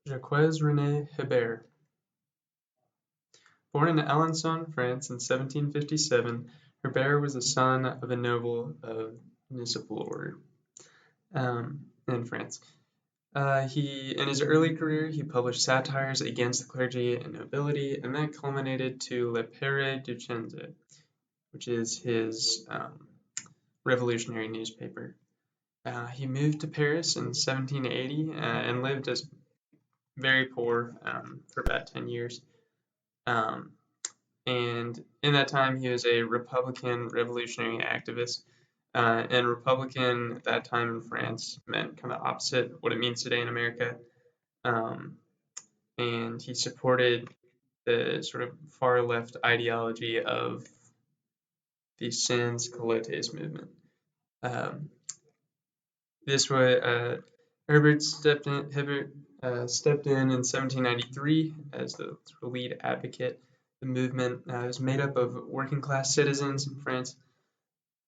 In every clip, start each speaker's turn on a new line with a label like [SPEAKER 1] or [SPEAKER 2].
[SPEAKER 1] Jacques Rene Hebert. Born in Alençon, France in 1757, Hebert was the son of a noble of municipal order in France. In his early career, he published satires against the clergy and nobility, and that culminated to Le Pere du Cense, which is his revolutionary newspaper. He moved to Paris in 1780 and lived as very poor for about 10 years. And in that time, he was a Republican revolutionary activist. And Republican at that time in France meant kind of opposite what it means today in America. And he supported the sort of far left ideology of the sans culottes movement. This was Herbert stepped in 1793 as the lead advocate. The movement was made up of working class citizens in France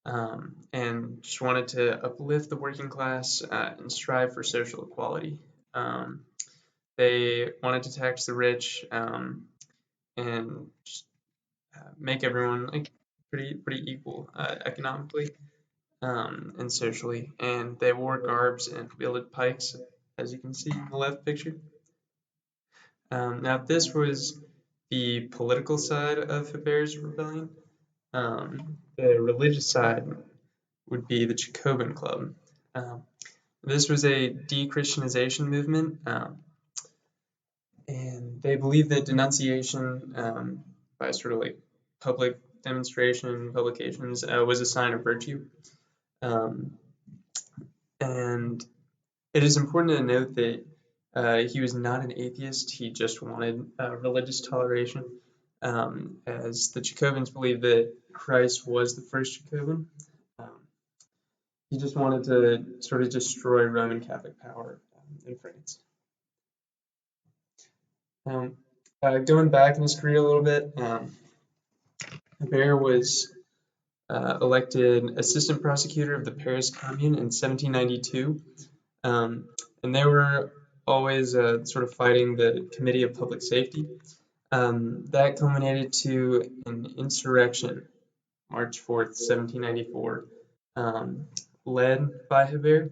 [SPEAKER 1] and just wanted to uplift the working class and strive for social equality. They wanted to tax the rich and just make everyone like pretty equal economically and socially. And they wore garbs and wielded pikes, as you can see in the left picture. Now, this was the political side of Hebert's rebellion. The religious side would be the Jacobin Club. This was a de-Christianization movement, and they believed that denunciation by sort of like public demonstration, publications, was a sign of virtue. And it is important to note that he was not an atheist. He just wanted religious toleration, as the Jacobins believed that Christ was the first Jacobin. He just wanted to sort of destroy Roman Catholic power in France. Going back in his career a little bit, Hebert was elected assistant prosecutor of the Paris Commune in 1792, and they were always sort of fighting the Committee of Public Safety. That culminated to an insurrection, March 4th, 1794, led by Hebert.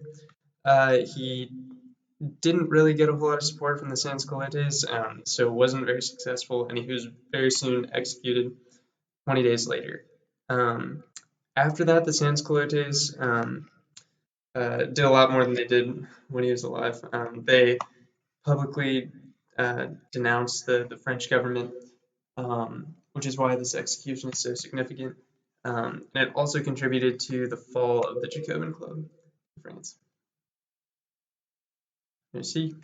[SPEAKER 1] He didn't really get a whole lot of support from the sans-culottes, so wasn't very successful, and he was very soon executed 20 days later. After that, the sans-culottes did a lot more than they did when he was alive. They publicly denounced the French government, which is why this execution is so significant. And it also contributed to the fall of the Jacobin Club in France. Merci.